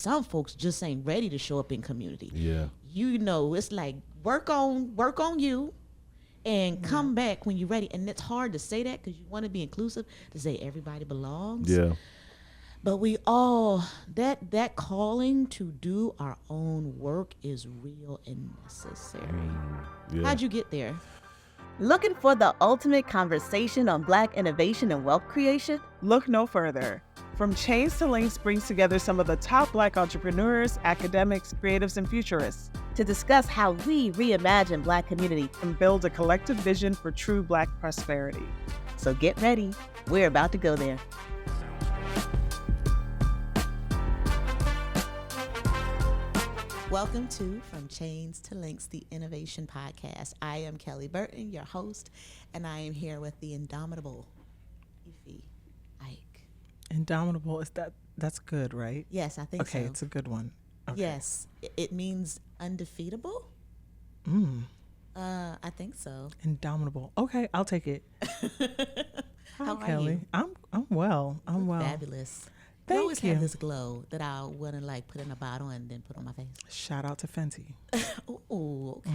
some folks just ain't ready to show up in community. Yeah. It's like work on you and come back when you're ready. And it's hard to say that because you want to be inclusive, to say everybody belongs. Yeah. But we all, that calling to do our own work is real and necessary. Yeah. How'd you get there? Looking for the ultimate conversation on Black innovation and wealth creation? Look no further. From Chains to Links brings together some of the top Black entrepreneurs, academics, creatives, and futurists To discuss how we reimagine Black community. and build a collective vision for true Black prosperity. So get ready. We're about to go there. Welcome to From Chains to Links, the Innovation Podcast. I am Kelly Burton, your host, and I am here with the indomitable Ify Ike. Indomitable, that's good, right? Yes, I think so. Okay, it's a good one. Okay. Yes, it means undefeatable. I think so. Indomitable. Okay, I'll take it. How Hi, are Kelly. you? I'm well. I'm well. Fabulous. Thank I always you. have this glow that I want to like put in a bottle and then put on my face. Shout out to Fenty. Oh, okay.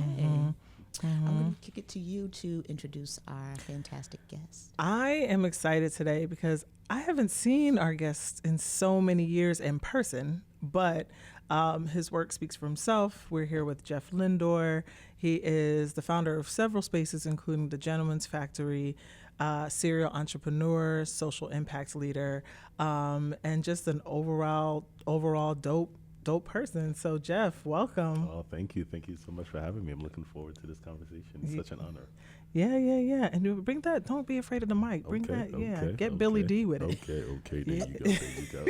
I'm going to kick it to you to introduce our fantastic guest. I am excited today because I haven't seen our guest in so many years in person, but his work speaks for himself. We're here with Jeff Lindor. He is the founder of several spaces, including the Gentleman's Factory, serial entrepreneur, social impact leader, and just an overall dope person. So Jeff, welcome. Oh, thank you. Thank you so much for having me. I'm looking forward to this conversation. It's such an honor. Yeah. And you bring that. Don't be afraid of the mic. Bring that. Yeah. Get Billy D with it. Okay. There you go.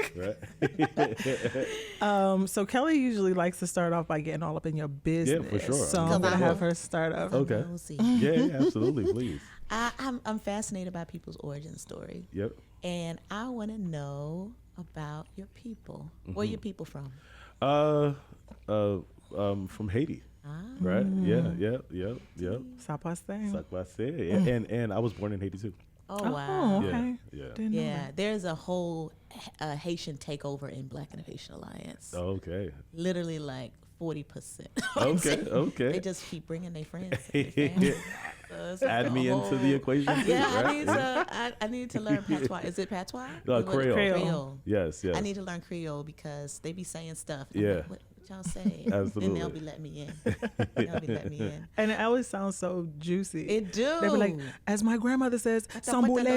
Right. So Kelly usually likes to start off by getting all up in your business. for sure. So I'm gonna have her start off. Okay. Nosy. Yeah, absolutely. Please. I'm fascinated by people's origin story. Yep. And I want to know about your people. Where your people from? From Haiti. Right. Yeah. Stop us there. Like I said. And I was born in Haiti too. Oh, Oh, wow. okay. Yeah. Didn't know Yeah, that. there's a whole Haitian takeover in Black Innovation Alliance. Okay. Literally like 40%. Okay. They just keep bringing their friends. And their family. So it's Add a me into whole- the equation too, Yeah, right? I need to learn patois. Is it patois? Creole. Creole. Yes. I need to learn Creole because they be saying stuff. And Yeah. I'm like, what y'all say? Absolutely. And they'll be letting me in. They'll be letting me in. And it always sounds so juicy. It do. They be like, as my grandmother says, sambule, and you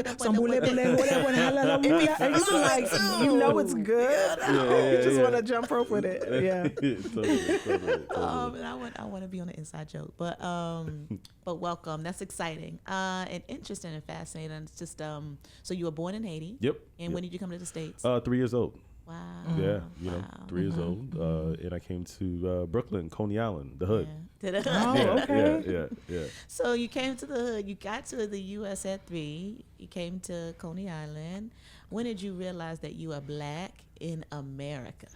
like, you know it's good. You just want to jump rope with it. Yeah. Totally. And I want to be on the inside joke, but welcome. That's exciting and interesting and fascinating. It's just so you were born in Haiti. Yep. And when did you come to the States? 3 years old. Wow. Yeah, Wow. 3 years old, and I came to Brooklyn, Coney Island, the hood. Yeah. Oh, okay. Yeah. So you came to the hood. You got to the U.S. at 3. You came to Coney Island. When did you realize that you are Black in America?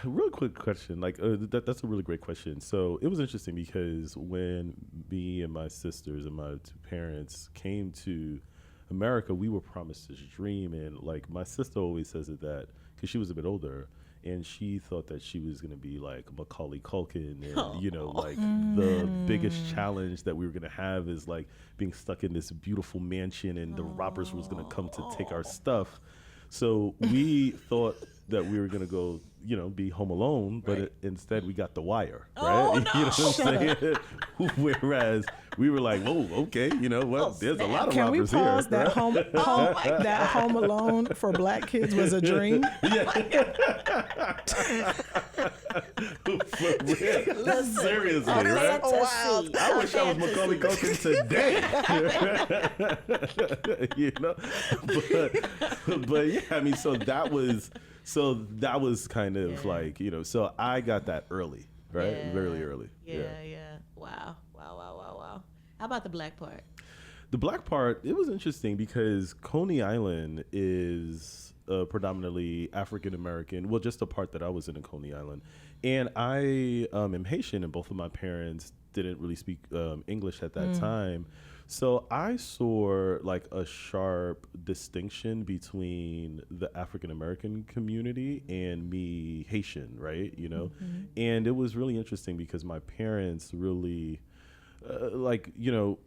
Real quick question, that's a really great question. So it was interesting because when me and my sisters and my 2 parents came to America, we were promised this dream, and like my sister always says it that because she was a bit older, and she thought that she was going to be like Macaulay Culkin, and the biggest challenge that we were going to have is like being stuck in this beautiful mansion, and the robbers was going to come to take our stuff. So we thought that we were going to go, be home alone, but instead we got The Wire, right? Oh, no. You know what I'm saying? Whereas we were like, whoa, okay, there's a lot of Can we robbers pause here. that right? that Home Alone for Black kids was a dream? For real. Seriously, right? Wow. I wish I was Macaulay Culkin today. But yeah, I mean, so that was kind of like, so I got that early, right? Yeah. Very early. Yeah. Wow. How about the Black part? The Black part, it was interesting because Coney Island is predominantly African American. Well, just the part that I was in Coney Island. And I am Haitian, and both of my parents didn't really speak English at that time. So I saw like a sharp distinction between the African American community and me Haitian, right? You know, and it was really interesting because my parents really, like, you know,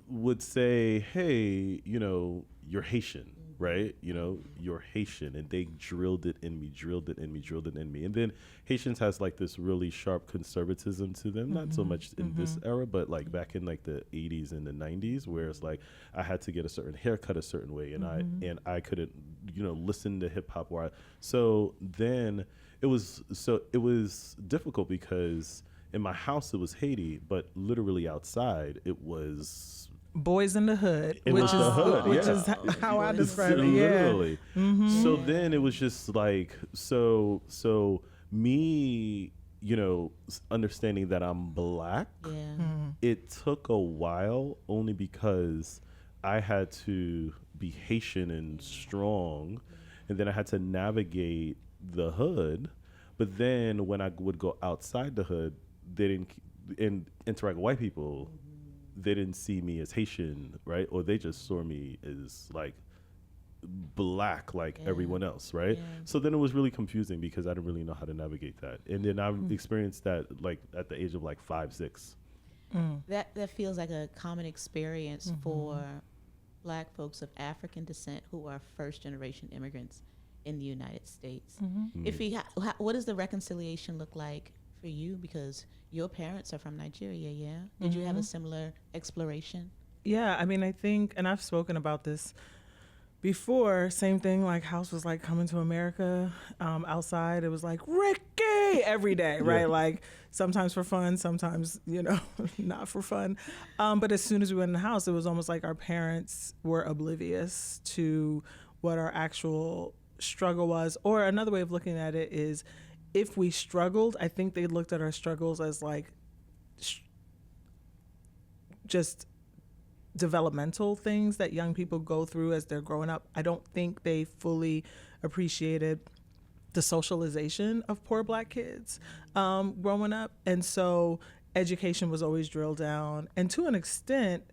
would say, hey, you know, you're Haitian, right? You know, you're Haitian. And they drilled it in me, drilled it in me, drilled it in me. And then Haitians has like this really sharp conservatism to them, not so much in this era, but like back in like the 80s and the 90s, where it's like I had to get a certain haircut a certain way, and I couldn't, you know, listen to hip hop. So then it was difficult because in my house it was Haiti, but literally outside it was Boys in the Hood, It which was is the hood, which yeah. is how I Boys describe it. literally. So then it was just like so me, you know, understanding that I'm black. Yeah. It took a while only because I had to be Haitian and strong, and then I had to navigate the hood. But then when I would go outside the hood, they didn't interact with white people. They didn't see me as Haitian, right? Or they just saw me as like black, like everyone else, right? Yeah. So then it was really confusing because I didn't really know how to navigate that. And then I experienced that like at the age of like 5, 6. That feels like a common experience for Black folks of African descent who are first generation immigrants in the United States. If what does the reconciliation look like for you? Because your parents are from Nigeria, yeah? Did you have a similar exploration? Yeah, I mean, I think, and I've spoken about this before, same thing, like house was like coming to America. Outside, it was like, Ricky, every day, right? Like sometimes for fun, sometimes, you know, not for fun. But as soon as we went in the house, it was almost like our parents were oblivious to what our actual struggle was. Or another way of looking at it is, if we struggled, I think they looked at our struggles as like just developmental things that young people go through as they're growing up. I don't think they fully appreciated the socialization of poor Black kids growing up. And so education was always drilled down. And to an extent,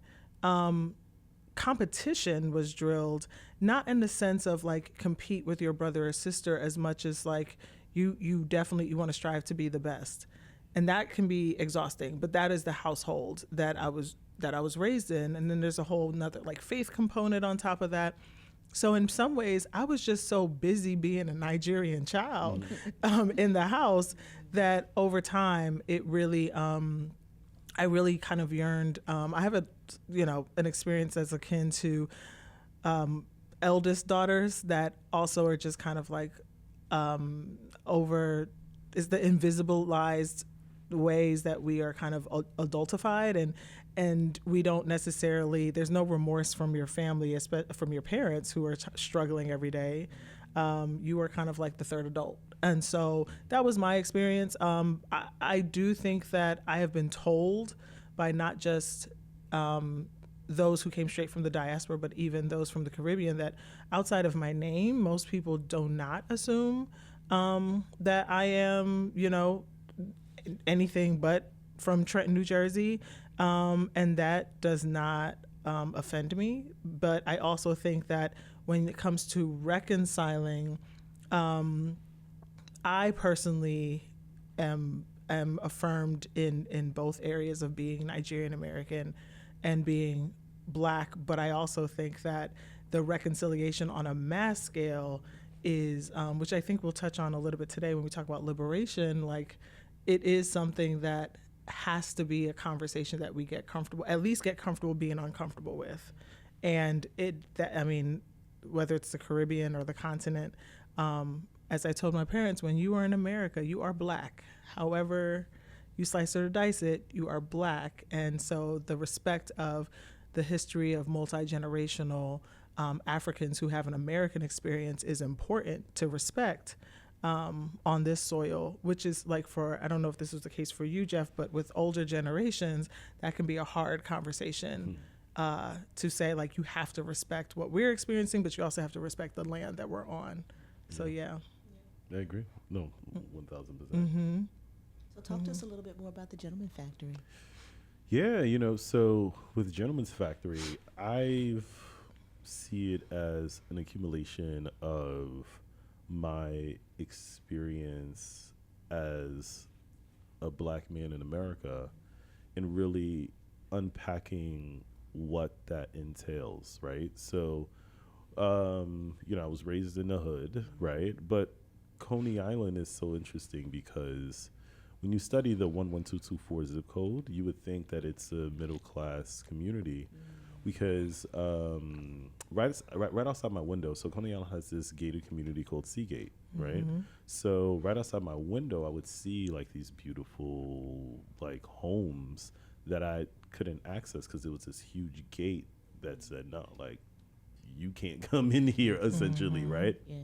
competition was drilled, not in the sense of like compete with your brother or sister as much as like, you definitely want to strive to be the best, and that can be exhausting. But that is the household that I was raised in, and then there's a whole nother like faith component on top of that. So in some ways, I was just so busy being a Nigerian child in the house that over time it really, I really kind of yearned. I have an experience as akin to eldest daughters that also are just kind of like is the invisibilized ways that we are kind of adultified, and we don't necessarily, there's no remorse from your family, from your parents who are struggling every day. You are kind of like the third adult. And so that was my experience. I do think that I have been told by not just those who came straight from the diaspora, but even those from the Caribbean, that outside of my name, most people do not assume that I am, you know, anything but from Trenton, New Jersey. And that does not offend me. But I also think that when it comes to reconciling, I personally am affirmed in both areas of being Nigerian American and being Black. But I also think that the reconciliation on a mass scale is, which I think we'll touch on a little bit today when we talk about liberation, like it is something that has to be a conversation that we at least get comfortable being uncomfortable with. And whether it's the Caribbean or the continent, as I told my parents, when you are in America, you are Black. However you slice or dice it, you are Black. And so the respect of the history of multi-generational Africans who have an American experience is important to respect on this soil, which is like I don't know if this was the case for you, Jeff, but with older generations, that can be a hard conversation to say, like, you have to respect what we're experiencing, but you also have to respect the land that we're on. So, yeah. I agree. No, 1,000%. So talk to us a little bit more about the Gentleman Factory. Yeah, so with Gentleman's Factory, I see it as an accumulation of my experience as a black man in America and really unpacking what that entails, right? So, I was raised in the hood, right? But Coney Island is so interesting because when you study the 11224 zip code, you would think that it's a middle class community because right outside my window, so Coney Island has this gated community called Seagate, right? So right outside my window, I would see like these beautiful like homes that I couldn't access because it was this huge gate that said no, like you can't come in here essentially, right? Yeah.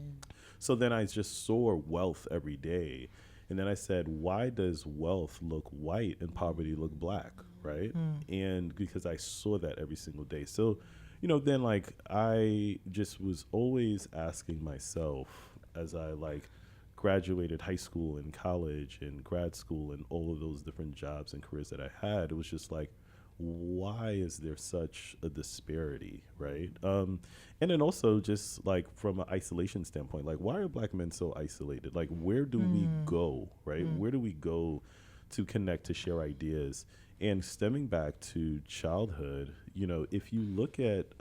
So then I just saw wealth every day. And then I said, why does wealth look white and poverty look black, right? And because I saw that every single day. So, then like I just was always asking myself as I like graduated high school and college and grad school and all of those different jobs and careers that I had, it was just like, why is there such a disparity, right? And then also just like from an isolation standpoint, like why are black men so isolated? Like where do we go, right? Where do we go to connect, to share ideas? And stemming back to childhood, if you look at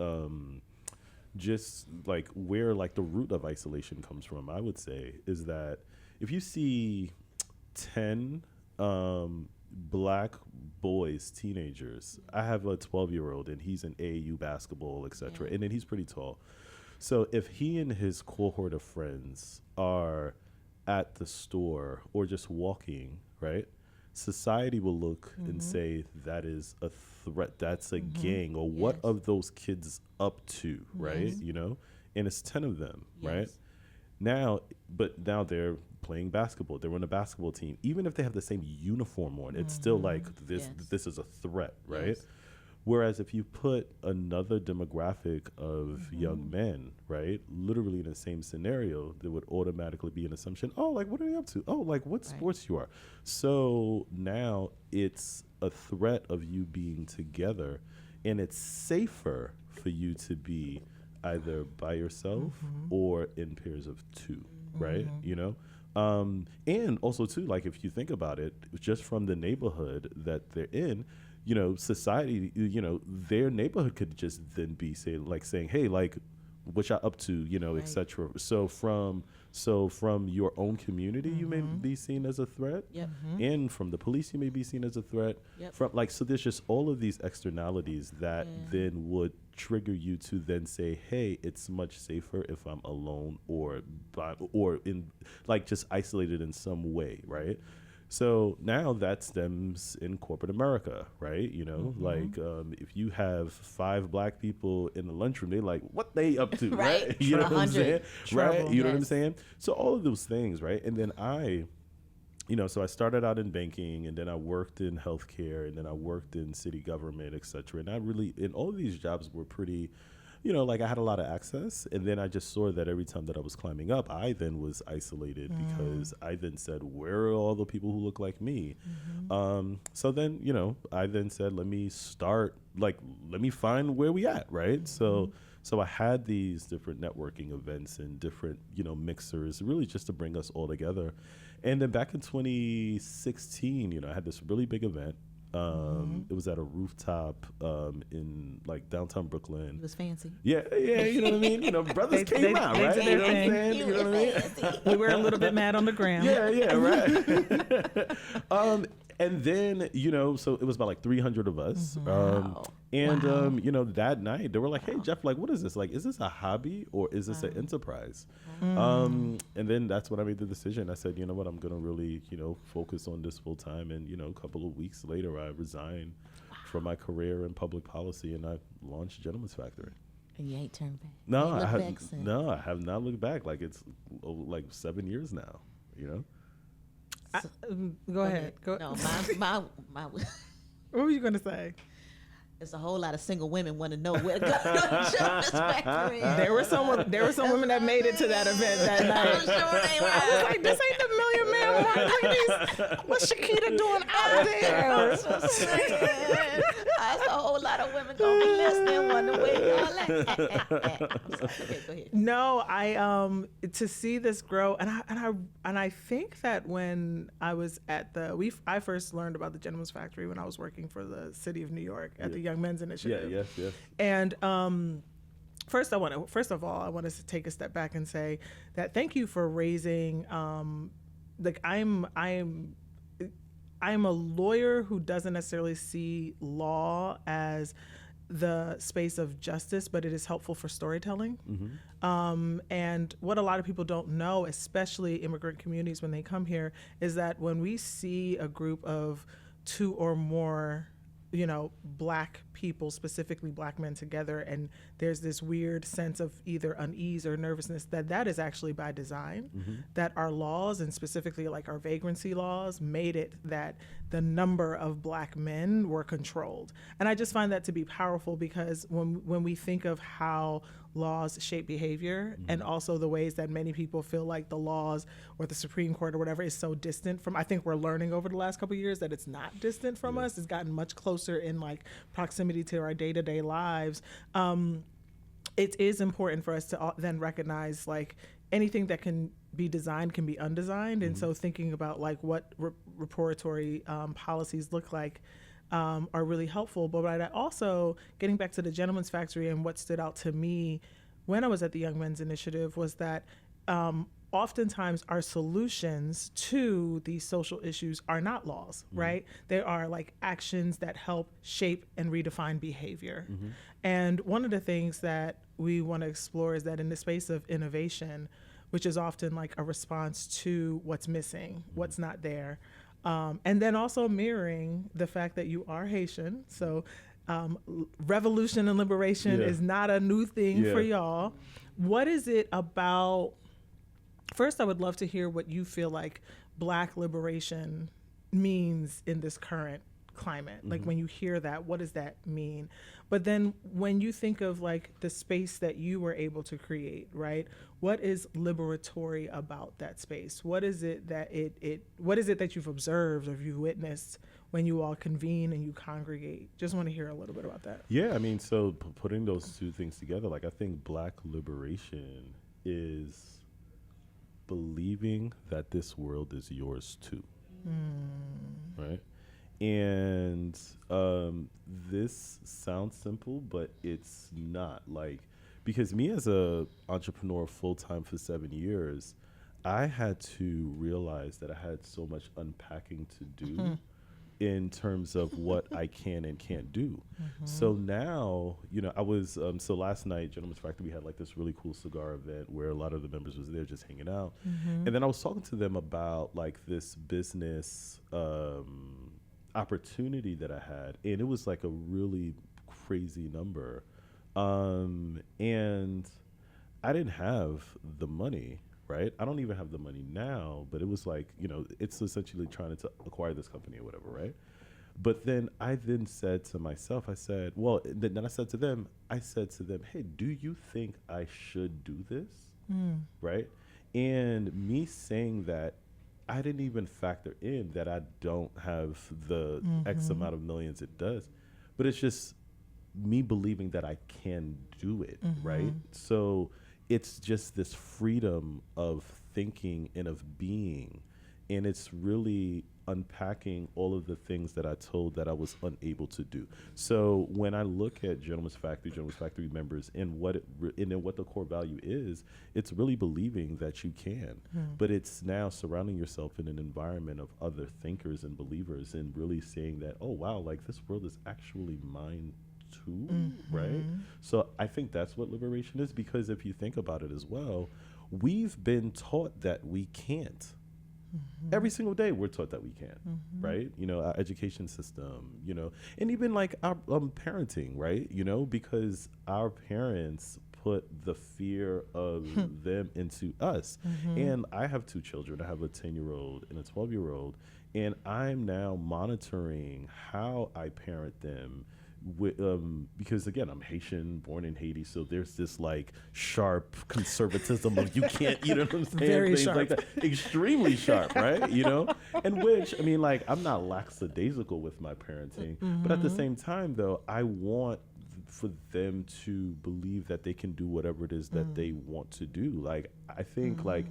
just like where like the root of isolation comes from, I would say is that if you see 10 black boys, teenagers. I have a 12-year-old and he's in AAU basketball, etc. And then he's pretty tall. So if he and his cohort of friends are at the store or just walking, right? Society will look and say that is a threat. That's a gang, or what are those kids up to, right? And it's 10 of them, right? Now they're playing basketball. They're on a basketball team. Even if they have the same uniform on, it's still like this. This is a threat, right? Whereas if you put another demographic of young men, right, literally in the same scenario, there would automatically be an assumption. Oh, like what are they up to? Oh, like what sports you are. So now it's a threat of you being together, and it's safer for you to be either by yourself or in pairs of two, right? And also too, like if you think about it, just from the neighborhood that they're in, society, their neighborhood could just then be saying, hey, like what y'all up to, etc. So from your own community, you may be seen as a threat, and from the police, you may be seen as a threat. From so there's just all of these externalities that then would trigger you to then say, hey, it's much safer if I'm alone or in like just isolated in some way, right? So now that stems in corporate America, right? Like if you have 5 black people in the lunchroom, they like, what they up to, right? You know what I'm saying? Right? You know what I'm saying? So all of those things, right? And then so I started out in banking, and then I worked in healthcare, and then I worked in city government, et cetera. And and all of these jobs were pretty, like I had a lot of access. And then I just saw that every time that I was climbing up, I then was isolated because I then said, where are all the people who look like me? So then, I then said, let me find where we at, right? So I had these different networking events and different, mixers, really just to bring us all together. And then back in 2016, I had this really big event. It was at a rooftop in like downtown Brooklyn. It was fancy. Yeah, you know what I mean? Brothers came out, right? You know what I'm saying? You know what I mean? We were a little bit mad on the gram. Yeah, right. And then, so it was about like 300 of us. And that night they were like, hey, Jeff, like, what is this? Like, is this a hobby or is this an enterprise? And then that's when I made the decision. I said, you know what, I'm going to really, focus on this full time. And, a couple of weeks later, I resigned from my career in public policy and I launched Gentleman's Factory. And you ain't turned back. No, I have not looked back. Like it's like 7 years now, Go ahead. No, my What were you going to say? It's a whole lot of single women want to know where to go to Gentleman's Factory. There were some women that made it to that event that night. I'm sure they were. I was like, this ain't the Million Man ladies, what's Shakita doing out there? That's a whole lot of women gonna be listening, wondering where y'all at. I'm sorry. Okay, go ahead. No, I to see this grow, and I think that when I was at I first learned about the Gentleman's Factory when I was working for the City of New York at the Young Men's Initiative. Yes. And first of all, I want to take a step back and say that thank you for raising. Like I'm a lawyer who doesn't necessarily see law as the space of justice, but it is helpful for storytelling. And what a lot of people don't know, especially immigrant communities when they come here, is that when we see a group of two or more, Black people, specifically Black men together, and there's this weird sense of either unease or nervousness, that is actually by design, that our laws, and specifically like our vagrancy laws, made it that the number of Black men were controlled. And I just find that to be powerful, because when we think of how laws shape behavior, and also the ways that many people feel like the laws or the Supreme Court or whatever is so distant from, I think we're learning over the last couple of years that it's not distant from us. It's gotten much closer in like proximity to our day-to-day lives. It is important for us to then recognize like anything that can be designed can be undesigned. And so thinking about like what reparatory policies look like are really helpful. But I also, getting back to the Gentleman's Factory, and what stood out to me when I was at the Young Men's Initiative was that oftentimes our solutions to these social issues are not laws, right? They are like actions that help shape and redefine behavior. And one of the things that we want to explore is that in the space of innovation, which is often like a response to what's missing, what's not there, and then also mirroring the fact that you are Haitian. So revolution and liberation is not a new thing for y'all. What is it about? First, I would love to hear what you feel like Black liberation means in this current climate. Like when you hear that, what does that mean? But then when you think of like the space that you were able to create, right? What is liberatory about that space? What is it that what is it that you've observed or you've witnessed when you all convene and you congregate? Just want to hear a little bit about that. Yeah, I mean, so putting those two things together, like I think Black liberation is believing that this world is yours too, right? And this sounds simple, but it's not. Like, because me as a entrepreneur full-time for 7 years, I had to realize that I had so much unpacking to do in terms of what I can and can't do. So now, I was, so last night, Gentleman's Factory, we had like this really cool cigar event where a lot of the members was there just hanging out. And then I was talking to them about like this business opportunity that I had, and it was like a really crazy number. And I didn't have the money, right? I don't even have the money now, but it was like, it's essentially trying to acquire this company or whatever, right? But then I said to myself, then I said to them, hey, do you think I should do this? Right? And me saying that, I didn't even factor in that I don't have the X amount of millions it does, but it's just me believing that I can do it, right? So it's just this freedom of thinking and of being, and it's really unpacking all of the things that I told that I was unable to do. So when I look at Gentleman's Factory members, and what the core value is, it's really believing that you can, but it's now surrounding yourself in an environment of other thinkers and believers, and really saying that, oh wow, like this world is actually mine too, right? So I think that's what liberation is, because if you think about it as well, we've been taught that we can't. Every single day we're taught that we can't, right? Our education system, and even like our parenting, right? Because our parents put the fear of them into us. And I have two children. I have a 10-year-old and a 12-year-old, and I'm now monitoring how I parent them because again, I'm Haitian, born in Haiti, so there's this like sharp conservatism of you can't, you know what I'm saying? Very Things sharp. like that. Extremely sharp, right? You know? And which, I mean, like, I'm not lackadaisical with my parenting, but at the same time, though, I want for them to believe that they can do whatever it is that they want to do. Like, I think, like,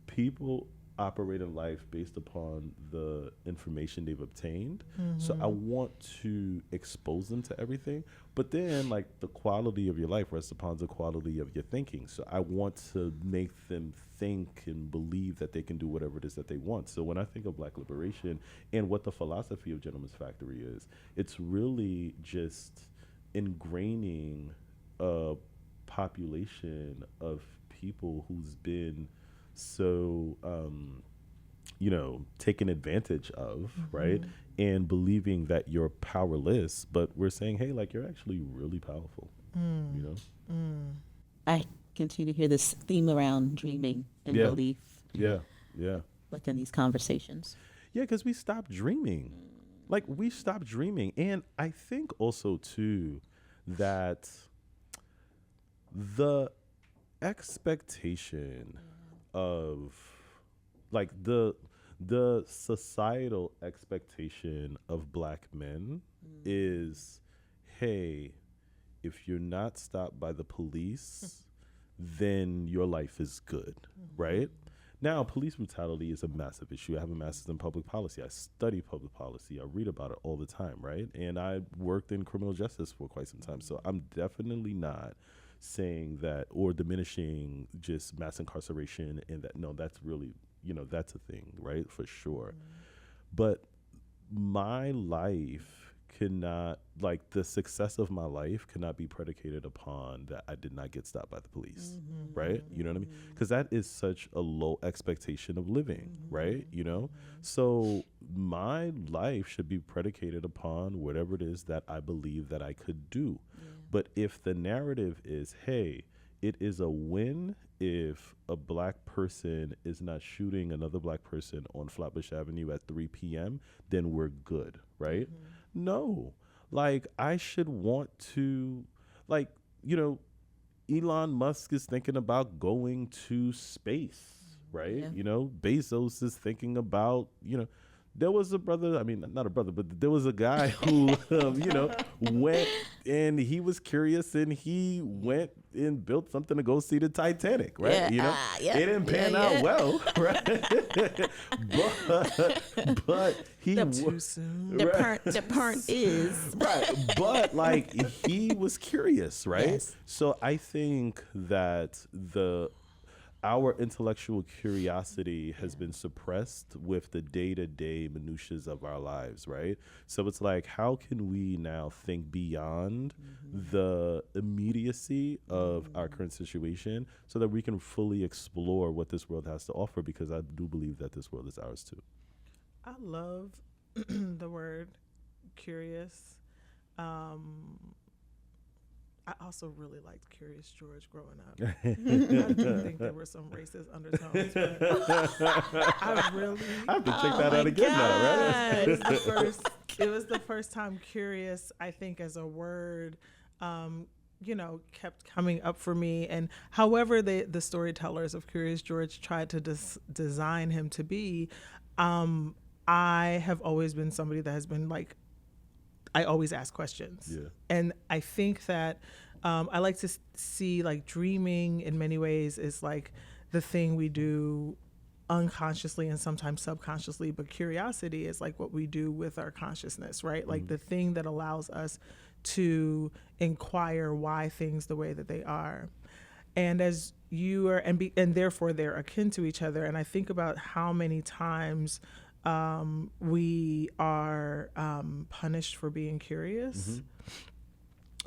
people operate in life based upon the information they've obtained. So I want to expose them to everything, but then like the quality of your life rests upon the quality of your thinking. So I want to make them think and believe that they can do whatever it is that they want. So when I think of Black liberation and what the philosophy of Gentleman's Factory is, it's really just ingraining a population of people who's been so taken advantage of, right? And believing that you're powerless, but we're saying, hey, like, you're actually really powerful, you know? I continue to hear this theme around dreaming and belief Yeah. within these conversations. Yeah, because we stopped dreaming. Like, we stopped dreaming. And I think also, too, that the expectation of, like, the societal expectation of Black men is, hey, if you're not stopped by the police, then your life is good, right? Now, police brutality is a massive issue. I have a master's in public policy. I study public policy. I read about it all the time, right? And I worked in criminal justice for quite some time. So I'm definitely not saying that or diminishing just mass incarceration and that, no, that's really, that's a thing, right? For sure. But my life cannot, like, the success of my life cannot be predicated upon that I did not get stopped by the police, right? You know what I mean? Because that is such a low expectation of living, right? So my life should be predicated upon whatever it is that I believe that I could do. But if the narrative is, hey, it is a win if a Black person is not shooting another Black person on Flatbush Avenue at 3 p.m., then we're good, right? No, like, I should want to, like, Elon Musk is thinking about going to space, right? Bezos is thinking about, there was a brother, I mean, not a brother, but there was a guy who, went and he was curious and he went and built something to go see the Titanic, right? It didn't pan out well, right? but he Too soon. The part is right, but like, he was curious, right? Yes. So I think that our intellectual curiosity has been suppressed with the day-to-day minutiae of our lives, right? So it's like, how can we now think beyond the immediacy of our current situation so that we can fully explore what this world has to offer? Because I do believe that this world is ours too. I love the word curious. I also really liked Curious George growing up. I do think there were some racist undertones, but I have to check that out again now, right? It was the first time curious, I think, as a word, kept coming up for me. And however the storytellers of Curious George tried to design him to be, I have always been somebody that has been like, I always ask questions. Yeah. And I think that I like to see, like, dreaming in many ways is like the thing we do unconsciously and sometimes subconsciously, but curiosity is like what we do with our consciousness, right? Like the thing that allows us to inquire why things the way that they are. And as you are, and therefore they're akin to each other. And I think about how many times we are punished for being curious.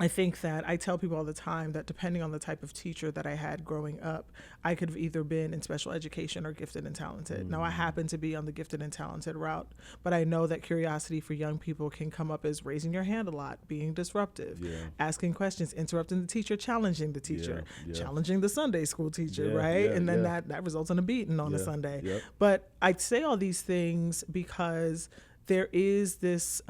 I think that I tell people all the time that depending on the type of teacher that I had growing up, I could have either been in special education or gifted and talented. Now, I happen to be on the gifted and talented route, but I know that curiosity for young people can come up as raising your hand a lot, being disruptive, asking questions, interrupting the teacher, challenging the teacher, challenging the Sunday school teacher, right? And then that results in a beating on a Sunday. But I say all these things because there is this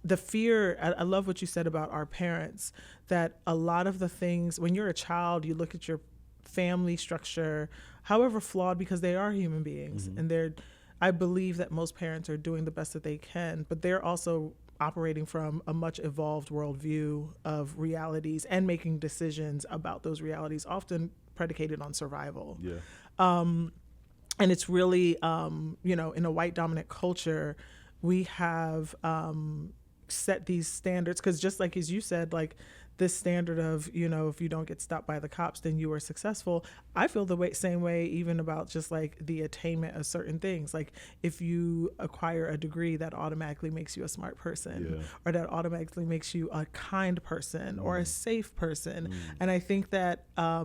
the fear, I love what you said about our parents, that a lot of the things, when you're a child, you look at your family structure, however flawed, because they are human beings, and I believe that most parents are doing the best that they can, but they're also operating from a much evolved worldview of realities and making decisions about those realities, often predicated on survival. Yeah. And it's really, in a white dominant culture, we have set these standards, because just like as you said, like this standard of, if you don't get stopped by the cops, then you are successful. I feel the same way even about just like the attainment of certain things. Like if you acquire a degree, that automatically makes you a smart person, or that automatically makes you a kind person or a safe person. And I think that, I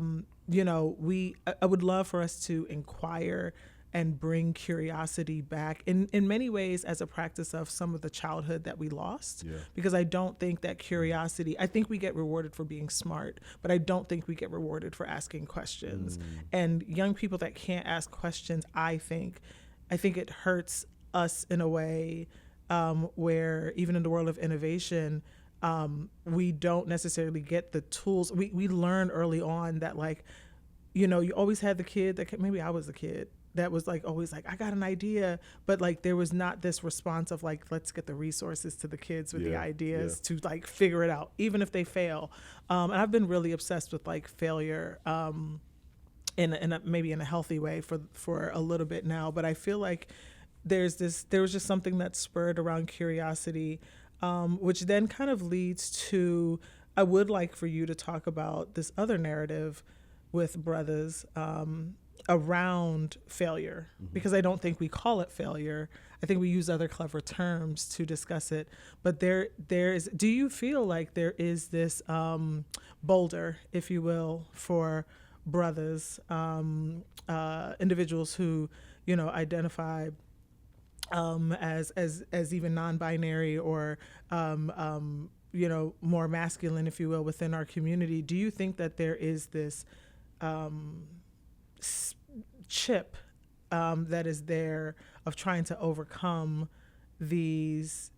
would love for us to inquire and bring curiosity back in many ways as a practice of some of the childhood that we lost. Because I don't think that curiosity, I think we get rewarded for being smart, but I don't think we get rewarded for asking questions. And young people that can't ask questions, I think it hurts us in a way where even in the world of innovation, we don't necessarily get the tools. We learn early on that, like, you always had the kid that maybe I was the kid that was like always like, I got an idea, but like there was not this response of like, let's get the resources to the kids with the ideas to like figure it out, even if they fail. And I've been really obsessed with like failure maybe in a healthy way for a little bit now, but I feel like there was just something that spurred around curiosity, which then kind of leads to, I would like for you to talk about this other narrative with brothers around failure, because I don't think we call it failure. I think we use other clever terms to discuss it. But there is, do you feel like there is this boulder, if you will, for brothers, individuals who, identify as even non-binary or more masculine, if you will, within our community? Do you think that there is this chip that is there of trying to overcome these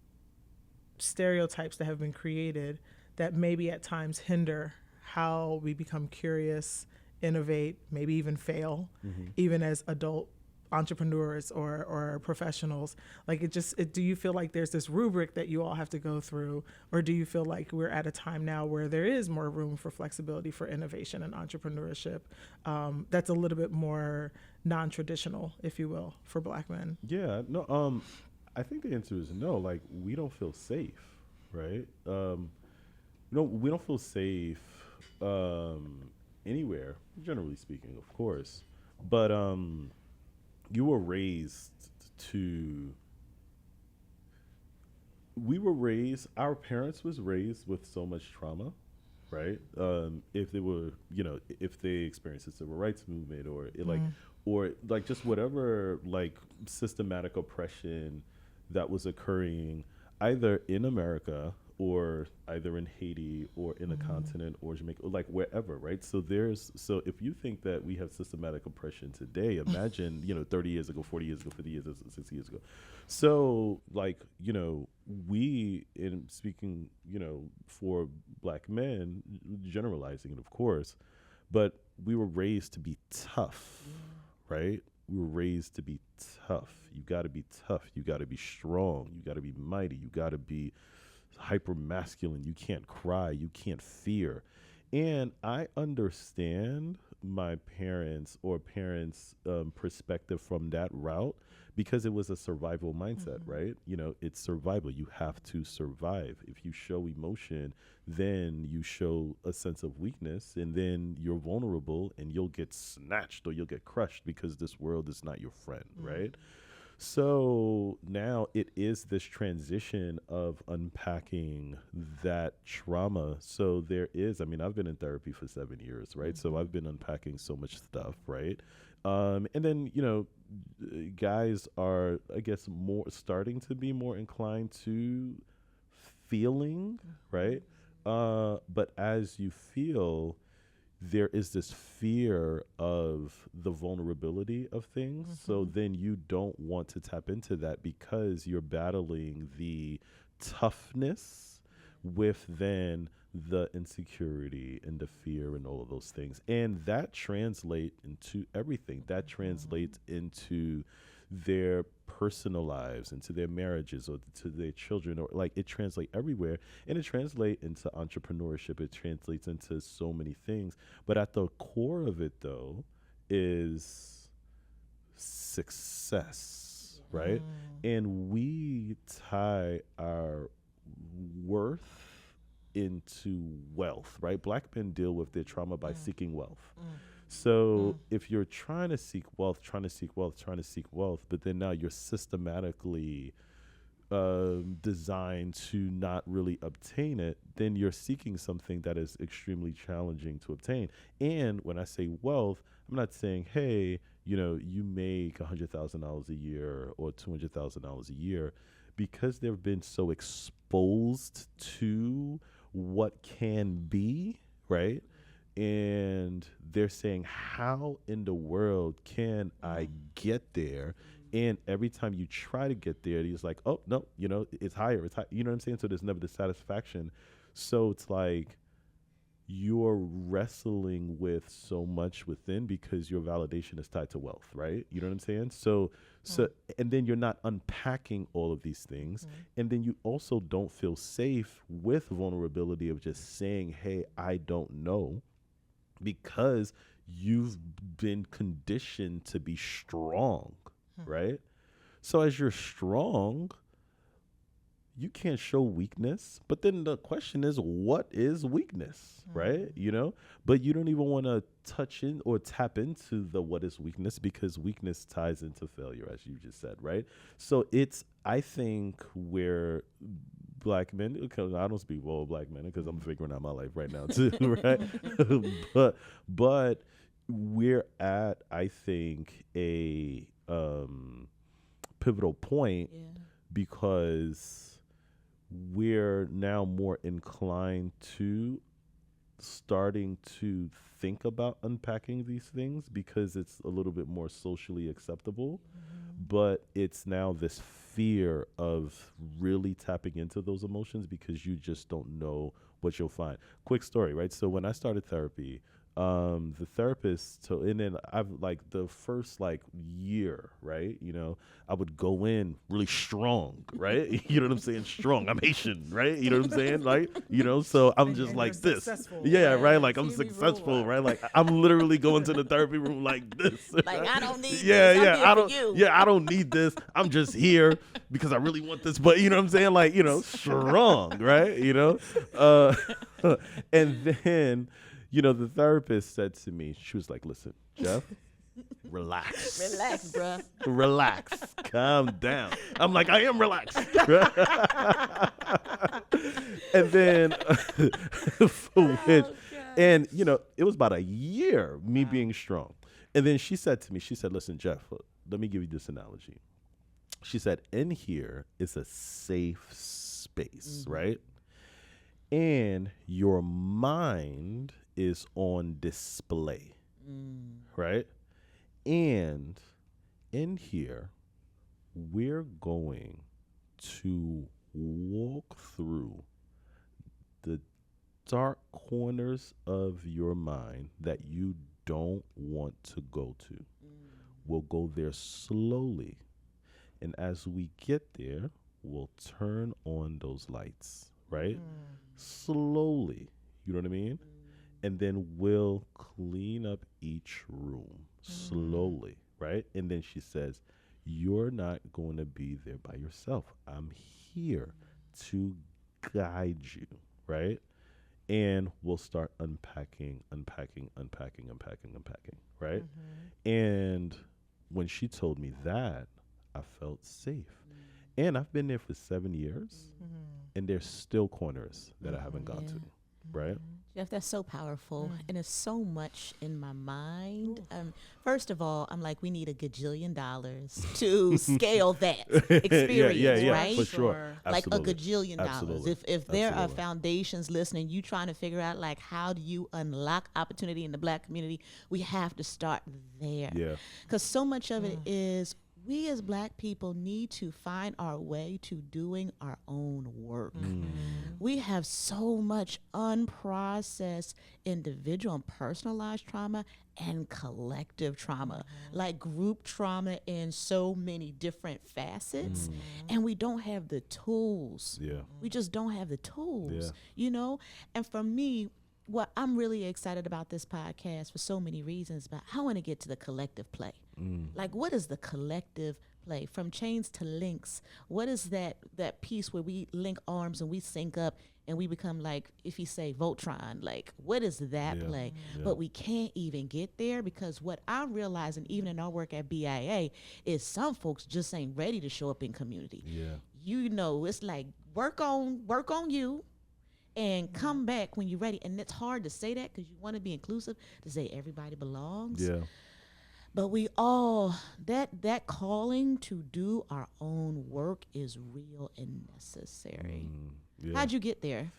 stereotypes that have been created that maybe at times hinder how we become curious, innovate, maybe even fail, even as adult entrepreneurs or professionals? Like do you feel like there's this rubric that you all have to go through, or do you feel like we're at a time now where there is more room for flexibility for innovation and entrepreneurship that's a little bit more non-traditional, if you will, for Black men? Yeah, no, I think the answer is no. Like, we don't feel safe, right? We don't feel safe anywhere, generally speaking, of course. But we were raised, our parents was raised with so much trauma, right? If they were, if they experienced the civil rights movement or just whatever like systematic oppression that was occurring either in America or either in Haiti or in a continent or Jamaica, or like wherever, right? So if you think that we have systematic oppression today, imagine, 30 years ago, 40 years ago, 50 years ago, 60 years ago. So like, we, in speaking, for Black men, generalizing it, of course, but we were raised to be tough, right? We were raised to be tough. You got to be tough. You got to be strong. You got to be mighty. You got to be hyper masculine. You can't cry. You can't fear. And I understand my parents' perspective from that route, because it was a survival mindset, right? It's survival. You have to survive. If you show emotion, then you show a sense of weakness, and then you're vulnerable and you'll get snatched or you'll get crushed because this world is not your friend, right? So now it is this transition of unpacking that trauma. So there is, I've been in therapy for 7 years, right? So I've been unpacking so much stuff, right? And then, guys are, I guess, starting to be more inclined to feeling, right? But as you feel, there is this fear of the vulnerability of things. So then you don't want to tap into that because you're battling the toughness with then the insecurity and the fear and all of those things. And that translates into everything. That translates into their personal lives, into their marriages, or to their children, or like it translates everywhere. And it translates into entrepreneurship. It translates into so many things. But at the core of it, though, is success, right? And we tie our worth into wealth, right? Black men deal with their trauma by seeking wealth. So if you're trying to seek wealth, but then now you're systematically designed to not really obtain it, then you're seeking something that is extremely challenging to obtain. And when I say wealth, I'm not saying, hey, you make $100,000 a year or $200,000 a year, because they've been so exposed to what can be, right? And they're saying, how in the world can I get there? And every time you try to get there, it's like, oh, no, it's higher. It's high. You know what I'm saying? So there's never the satisfaction. So it's like you're wrestling with so much within because your validation is tied to wealth, right? You know what I'm saying? So and then you're not unpacking all of these things. And then you also don't feel safe with vulnerability of just saying, hey, I don't know, because you've been conditioned to be strong, right? So as you're strong, you can't show weakness. But then the question is, what is weakness, right? But you don't even want to touch in or tap into the what is weakness, because weakness ties into failure, as you just said, right? So I think where Black men, because I don't speak well Black men because I'm figuring out my life right now too, right? but we're at, I think, a pivotal point, because we're now more inclined to starting to think about unpacking these things because it's a little bit more socially acceptable. But it's now this fear of really tapping into those emotions because you just don't know what you'll find. Quick story, right? So when I started therapy, the therapist, and then I've the first year, right? I would go in really strong, right? You know what I'm saying? Strong. I'm Haitian, right? You know what I'm saying? So I'm just like this. Yeah, right? I'm successful, right? I'm literally going to the therapy room like this. I don't need this. I don't need this. I'm just here because I really want this. But you know what I'm saying? Strong, right? And then, the therapist said to me, she was like, listen, Jeff, relax. Relax, bruh. Relax. Calm down. I'm like, I am relaxed. And then, it was about a year, me being strong. And then she said to me, listen, Jeff, let me give you this analogy. She said, in here is a safe space, right? And your mind is on display, right? And in here, we're going to walk through the dark corners of your mind that you don't want to go to. We'll go there slowly. And as we get there, we'll turn on those lights, right? Slowly. You know what I mean? And then we'll clean up each room slowly, right? And then she says, you're not going to be there by yourself. I'm here to guide you, right? And we'll start unpacking, right? And when she told me that, I felt safe. And I've been there for 7 years, and there's still corners that I haven't gone to, right? Jeff, that's so powerful, and it's so much in my mind. First of all, I'm like, we need $1 gajillion to scale that experience, right? For sure. Like Absolutely. $1 gajillion. Absolutely. If there are foundations listening, you trying to figure out how do you unlock opportunity in the Black community, we have to start there. Yeah. Because so much of it is we as Black people need to find our way to doing our own work. We have so much unprocessed individual and personalized trauma and collective trauma, like group trauma in so many different facets, and we don't have the tools. Yeah. We just don't have the tools, Yeah. you know? And for me, what I'm really excited about this podcast for so many reasons, but I want to get to the collective play. Like, what is the collective play? From chains to links, what is that piece where we link arms and we sync up and we become like, if you say Voltron, like, what is that play? Yeah. But we can't even get there because what I'm realizing, even in our work at BIA, is some folks just ain't ready to show up in community. Yeah. You know, it's like work on you and come back when you're ready. And it's hard to say that because you want to be inclusive, to say everybody belongs. Yeah. But we all, that calling to do our own work is real and necessary. Yeah. How'd you get there?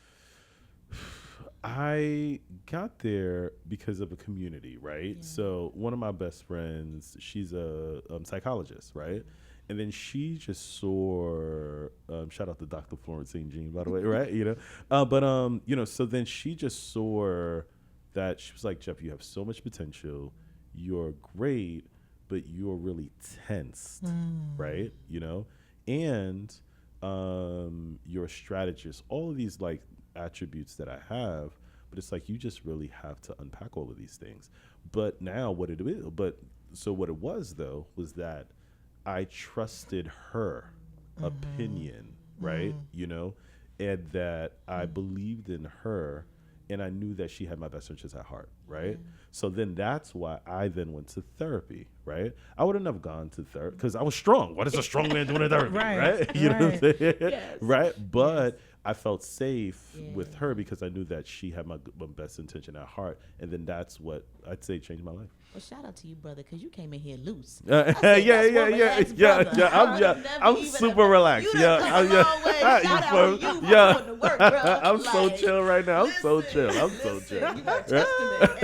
I got there because of a community, right? Yeah. So one of my best friends, she's a psychologist, right? And then she just saw, shout out to Dr. Florence St. Jean, by the way, right? You know, so then she just saw that she was like, Jeff, you have so much potential. You're great, but you're really tense, right? You know, and you're a strategist. All of these like attributes that I have, but it's like you just really have to unpack all of these things. But now what it is, what it was though was that I trusted her opinion, right? You know, and that I believed in her. And I knew that she had my best interests at heart, right? So then that's why I then went to therapy, right? I would have never gone to therapy because I was strong. What is a strong man doing in therapy, right? You know what I'm saying? Yes. Right? But I felt safe with her because I knew that she had my best intention at heart. And then that's what I'd say changed my life. Well, shout out to you, brother, because you came in here loose. Yeah. I'm super relaxed. I'm so chill right now. I'm so chill. You are a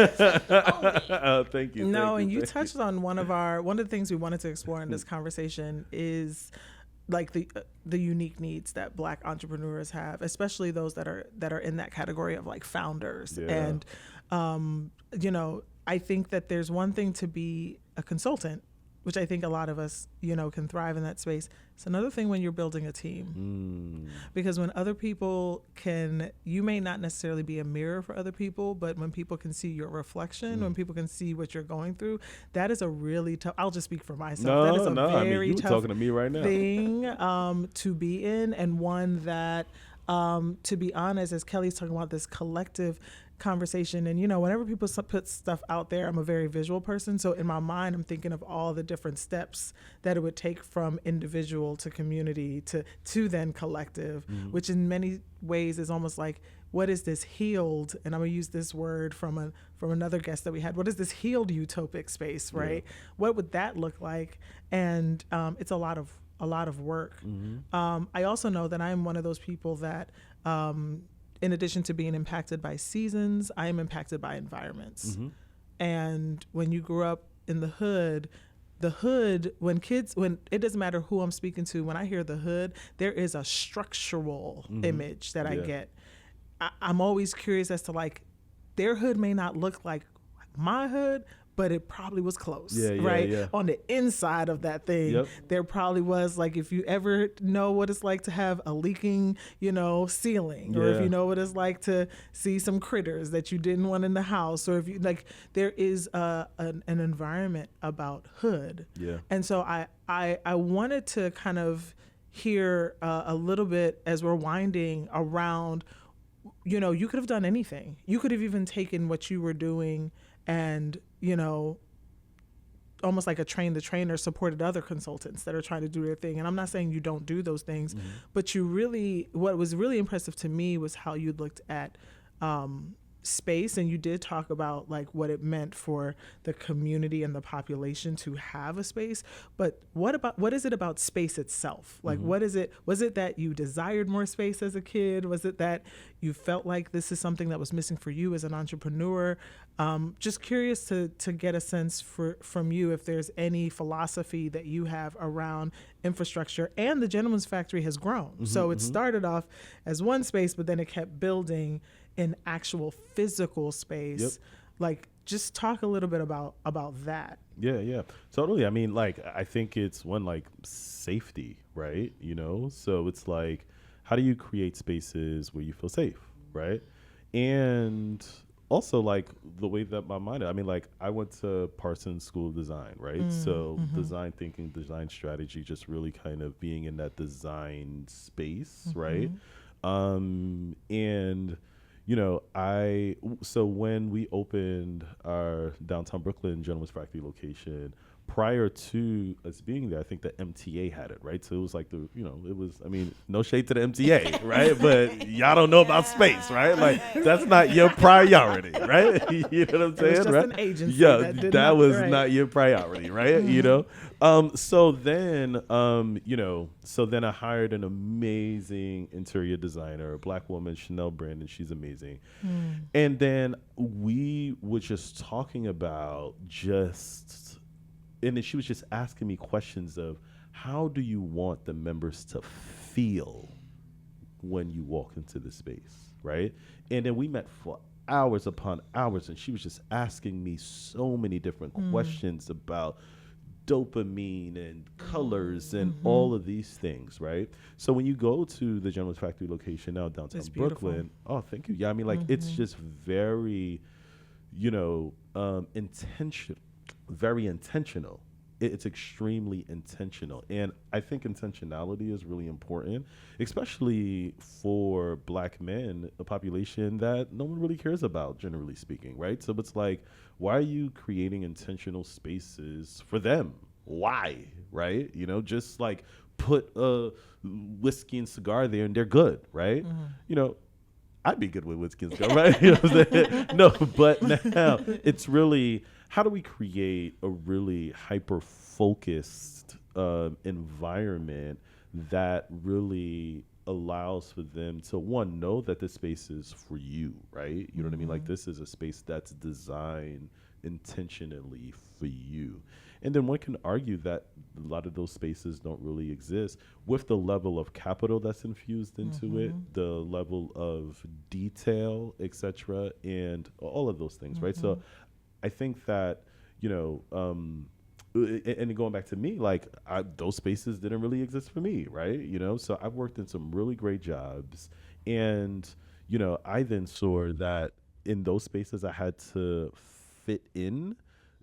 testament. Thank you. No, and you touched on one of the things we wanted to explore in this conversation is like the unique needs that Black entrepreneurs have, especially those that are in that category of like founders. Yeah. And you know, I think that there's one thing to be a consultant, which I think a lot of us, you know, can thrive in that space. It's another thing when you're building a team. Because when other people you may not necessarily be a mirror for other people, but when people can see your reflection, when people can see what you're going through, that is a really tough, I'll just speak for myself. That is a very you're tough talking to me right now. thing to be in, and one that, to be honest, as Kelly's talking about this collective conversation, and you know, whenever people put stuff out there, I'm a very visual person, so in my mind I'm thinking of all the different steps that it would take from individual to community to then collective, which in many ways is almost like, what is this healed, and I'm gonna use this word from another guest that we had, what is this healed utopic space, right? What would that look like? And it's a lot of work. I also know that I'm one of those people that in addition to being impacted by seasons, I am impacted by environments. And when you grew up in the hood, when it doesn't matter who I'm speaking to, when I hear the hood, there is a structural image that I get. I'm always curious as to like, their hood may not look like my hood, but it probably was close, right? Yeah. On the inside of that thing, there probably was, like, if you ever know what it's like to have a leaking, you know, ceiling, or if you know what it's like to see some critters that you didn't want in the house, or if you, like, there is an environment about hood. And so I wanted to kind of hear a little bit as we're winding around, you know, you could have done anything. You could have even taken what you were doing and, you know, almost like a train the trainer, supported other consultants that are trying to do their thing. And I'm not saying you don't do those things, but what was really impressive to me was how you looked at space, and you did talk about like what it meant for the community and the population to have a space. But what is it about space itself? Like, what is it? Was it that you desired more space as a kid? Was it that you felt like this is something that was missing for you as an entrepreneur? Just curious to get a sense from you if there's any philosophy that you have around infrastructure. And the Gentleman's Factory has grown. So it started off as one space, but then it kept building in actual physical space. Yep. Like, just talk a little bit about that. Yeah, totally. I mean, like, I think it's one, like, safety, right? You know, so it's like, how do you create spaces where you feel safe, right? And also, like, the way that my mind, I mean, like, I went to Parsons School of Design, right? So design thinking, design strategy, just really kind of being in that design space, right? And you know, so when we opened our downtown Brooklyn Gentleman's Factory location, prior to us being there, I think the MTA had it, right? So it was like it was, I mean, no shade to the MTA, right? But y'all don't know about space, right? Like, that's not your priority, right? You know what I'm saying, It was just right? an agency Yeah, that that was right. not your priority, right? You know? So then, so then I hired an amazing interior designer, a Black woman, Chanel Brandon. She's amazing. And then we were just talking about and then she was just asking me questions of, how do you want the members to feel when you walk into the space, right? And then we met for hours upon hours, and she was just asking me so many different questions about dopamine and colors and all of these things, right? So when you go to the Gentleman's Factory location now downtown Brooklyn, oh, thank you. Yeah, I mean, like, it's just very, very intentional. It's extremely intentional. And I think intentionality is really important, especially for Black men, a population that no one really cares about, generally speaking, right? So it's like, why are you creating intentional spaces for them? Why, right? Just like put a whiskey and cigar there and they're good, right? I'd be good with whiskey and cigar, right? You know what I'm saying? No, but now it's really, how do we create a really hyper-focused environment that really allows for them to, one, know that the space is for you, right? You know what I mean? Like, this is a space that's designed intentionally for you. And then one can argue that a lot of those spaces don't really exist with the level of capital that's infused into it, the level of detail, etc., and all of those things, right? So I think that, and going back to me, like, those spaces didn't really exist for me, right? So I've worked in some really great jobs, and, I then saw that in those spaces I had to fit in,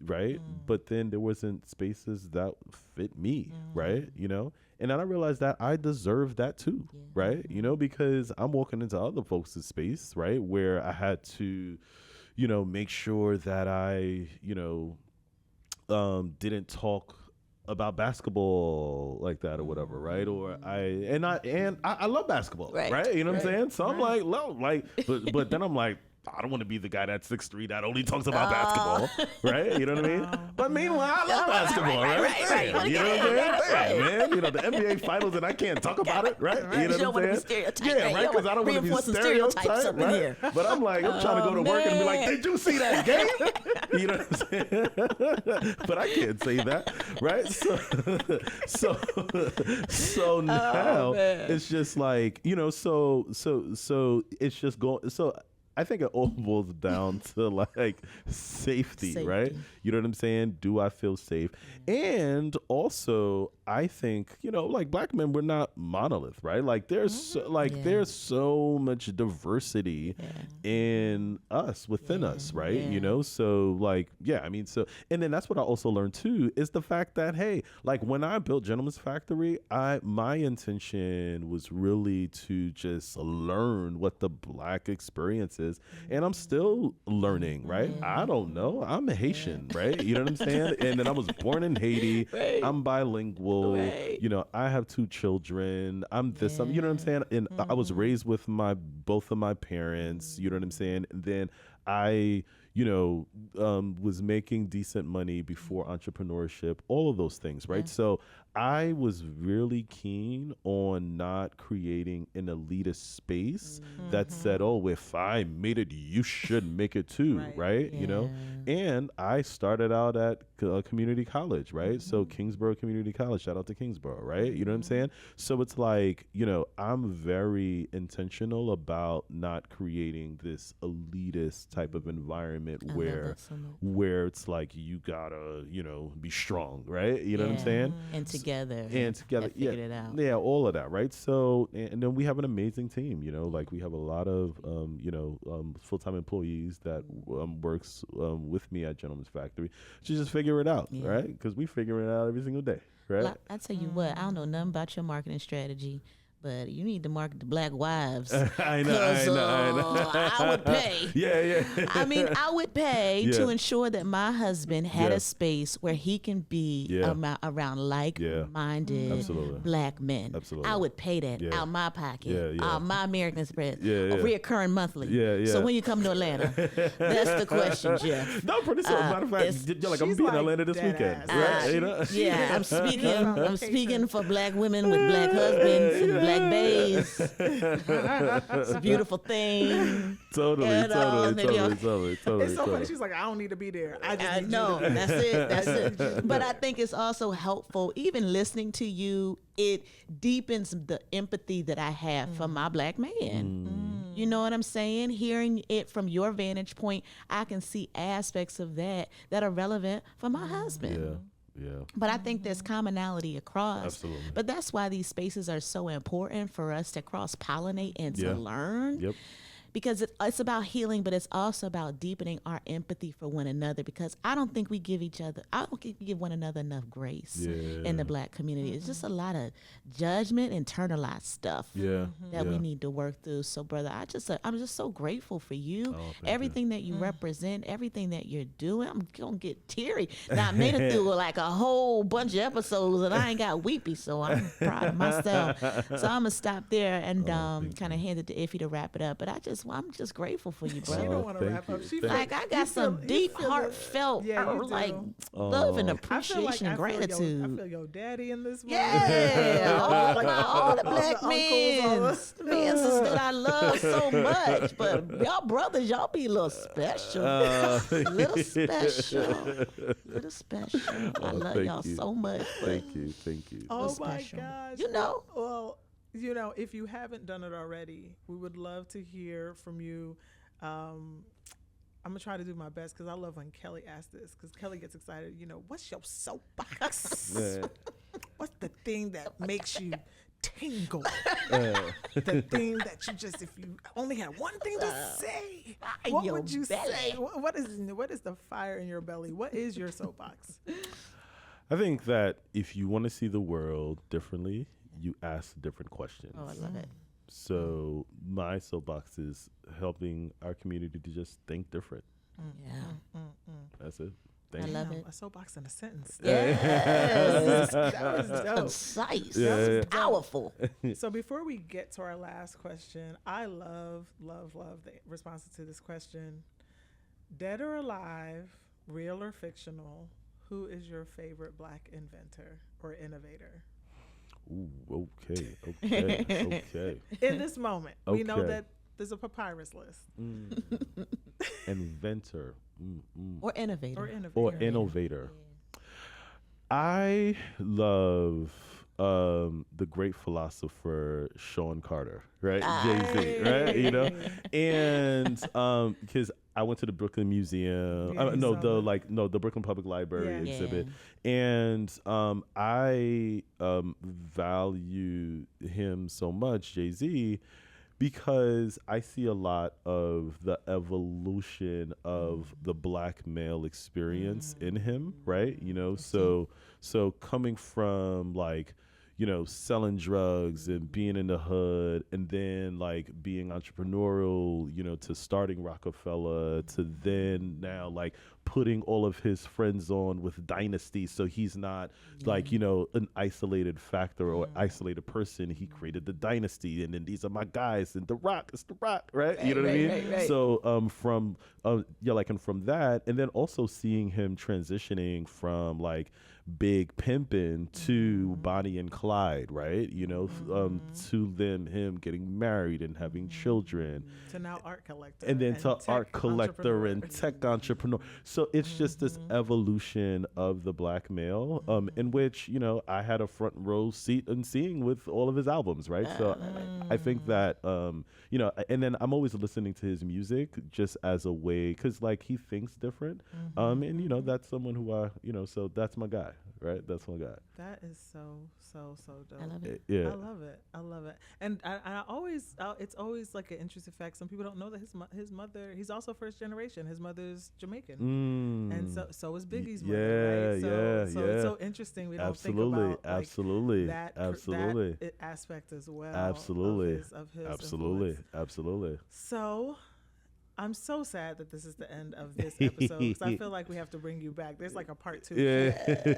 right? But then there wasn't spaces that fit me, right? And then I realized that I deserve that too, right? Because I'm walking into other folks' space, right, where I had to, make sure that I, didn't talk about basketball like that or whatever, right? Or I love basketball, right? You know what I'm saying? So I'm like, but then I'm like, I don't want to be the guy that's 6'3" that only talks about basketball, right? You know what I mean? But meanwhile, I love basketball, right? You know what I'm saying? Man, the NBA finals and I can't talk about it, right? You know what I'm saying? Yeah, right? Because I don't want to be stereotyped, right? But I'm like, I'm trying to go to work and be like, did you see that game? You know what I'm saying? But I can't say that, right? So now it's just like, so it's just going. So I think it all boils down to like safety, right? You know what I'm saying? Do I feel safe? And also, I think, like, Black men, we're not monolith, right? Like, there's there's so much diversity in us, within us, right? So like, I mean, so, and then that's what I also learned too, is the fact that, hey, like, when I built Gentleman's Factory, my intention was really to just learn what the Black experience is. And I'm still learning, right? I don't know. I'm a Haitian, right? You know what I'm saying? And then I was born in Haiti. I'm bilingual. I have 2 children. I'm this, you know what I'm saying? And I was raised with both of my parents, you know what I'm saying? And then I, was making decent money before entrepreneurship, all of those things, right? So I was really keen on not creating an elitist space that said, oh, if I made it, you should make it too, right? And I started out at community college, right? So Kingsborough Community College, shout out to Kingsborough, right? You know what I'm saying? So it's like, I'm very intentional about not creating this elitist type of environment where it's like you gotta, be strong, right? You know what I'm saying? And together, figured it out. Yeah, all of that, right? So, and then we have an amazing team, like we have a lot of, full-time employees that works with me at Gentleman's Factory to just figure it out, right? Because we figure it out every single day, right? Well, I tell you what, I don't know nothing about your marketing strategy, but you need to market the black wives. I know. I would pay. Yeah. I mean, I would pay to ensure that my husband had a space where he can be around like-minded black men. Absolutely. I would pay that out my pocket, my American Express, reoccurring monthly. Yeah. So when you come to Atlanta, that's the question, Jeff. No, pretty soon. Matter of fact, I'm being in Atlanta this weekend. Right? Yeah, I'm speaking for black women with black husbands and black bays. It's a beautiful thing. Totally. It's so funny. She's like, I don't need to be there. I just know. That's it. But I think it's also helpful, even listening to you, it deepens the empathy that I have for my black man. You know what I'm saying? Hearing it from your vantage point, I can see aspects of that are relevant for my husband. Yeah. But I think there's commonality across. Absolutely. But that's why these spaces are so important for us to cross-pollinate and to learn. Yep. Because it's about healing, but it's also about deepening our empathy for one another. Because I don't think we give one another enough grace in the black community. It's just a lot of judgment, internalized stuff that we need to work through. So, brother, I'm just so grateful for you. Everything that you represent, everything that you're doing. I'm gonna get teary. Now I made it through like a whole bunch of episodes, and I ain't got weepy, so I'm proud of myself. So I'm gonna stop there and kind of hand it to Iffy to wrap it up. But I'm just grateful for you, brother. She don't want to wrap up. I got some deep, heartfelt, love and appreciation and gratitude. I feel your daddy in this one. Yeah, all the black men that I love so much. But y'all brothers, y'all be a little special. Little special. I love y'all so much. Thank you. Oh my gosh. Well, if you haven't done it already, we would love to hear from you. I'm going to try to do my best because I love when Kelly asks this because Kelly gets excited. What's your soapbox? What's the thing that makes you tingle? The thing that you just, if you only had one thing to say, what would you say? What is the fire in your belly? What is your soapbox? I think that if you want to see the world differently, you ask different questions. Oh, I love it. So my soapbox is helping our community to just think different. Yeah. That's it. I love it. A soapbox in a sentence. Yes. That was dope. Concise. That was powerful. So before we get to our last question, I love the responses to this question. Dead or alive, real or fictional, who is your favorite black inventor or innovator? Ooh, okay. In this moment, we know that there's a papyrus list. Inventor. Or innovator. Or innovator. I love the great philosopher Sean Carter, right? Jay-Z, right? And because I went to the Brooklyn Museum, the Brooklyn Public Library exhibit, and I value him so much, Jay-Z, because I see a lot of the evolution of the black male experience in him, right? So coming from selling drugs and being in the hood and then being entrepreneurial, to starting Rockefeller to then now putting all of his friends on with Dynasty, so he's not like, you know, an isolated factor or isolated person. He created the Dynasty, and then these are my guys, and The Rock is The Rock, right? You know what I mean? Right. So from and from that, and then also seeing him transitioning from like Big Pimpin' to Bonnie and Clyde, right? You know, to then him getting married and having children, to now art collector, and then to tech art collector entrepreneur. and tech entrepreneur. So it's just this evolution of the Black male, in which, you know, I had a front row seat in seeing with all of his albums, right? So I think that, you know, and then I'm always listening to his music just as a way, because like he thinks different, and you know, that's someone who I, you know, so that's my guy, right? That's my guy. That is so dope. I love it. Yeah. I love it. And I always, it's always like an interesting fact. Some people don't know that his mother, he's also first generation. His mother's Jamaican, and so is Biggie's mother. Right? So it's so interesting. We don't think about that aspect as well. Absolutely. Of his Absolutely. influence. Absolutely. So I'm so sad that this is the end of this episode, because I feel like we have to bring you back. There's like a part 2,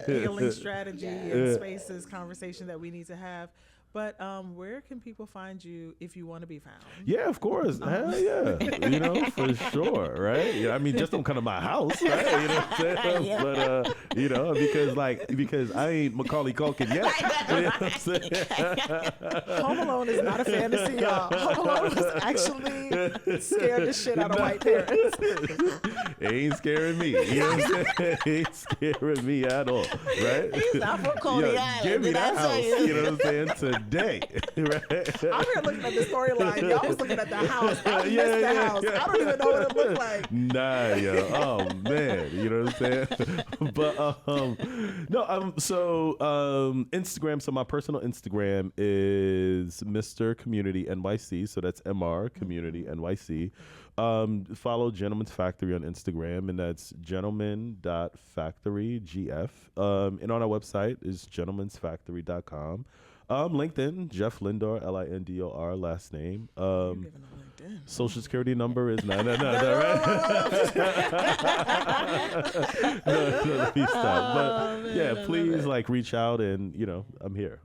healing strategy and spaces conversation that we need to have. But where can people find you if you want to be found? Yeah, of course. Hell yeah. You know, for sure, right? Yeah, I mean, just don't come to my house, right? You know what I'm saying? But, you know, because I ain't Macaulay Culkin yet. You know what I'm saying? Home Alone is not a fantasy, y'all. Home Alone was actually scared the shit out of white parents. It ain't scaring me. You know what I'm saying? It ain't scaring me at all, right? He's not from Coney Island. Give me Did I that tell house, you know what I'm saying, today, right? I'm here looking at the storyline. Y'all was looking at the house. I missed the house. I don't even know what it looked like. Nah, yo. Oh, man. You know what I'm saying? But, Instagram. So my personal Instagram is Mr. Community NYC. So that's MR Community NYC. Follow Gentleman's Factory on Instagram, and that's gentleman.factorygf. And on our website is gentlemansfactory.com. LinkedIn, Jeff Lindor, Lindor, last name. Social Security number is no, right? no, please stop. But yeah, please like reach out, and you know, I'm here.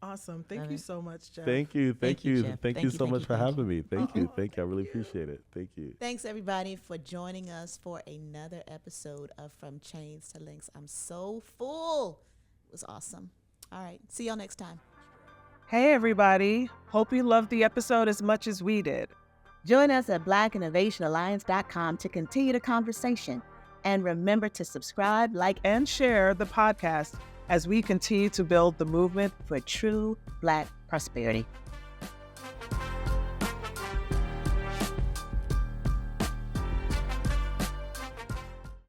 Awesome. Thank you so much, Jeff. Thank you Jeff. Thank you so much for having me. Thank you. I really appreciate it. Thank you. Thanks, everybody, for joining us for another episode of From Chains to Links. I'm so full. It was awesome. All right. See y'all next time. Hey, everybody. Hope you loved the episode as much as we did. Join us at blackinnovationalliance.com to continue the conversation. And remember to subscribe, like, and share the podcast as we continue to build the movement for true Black prosperity.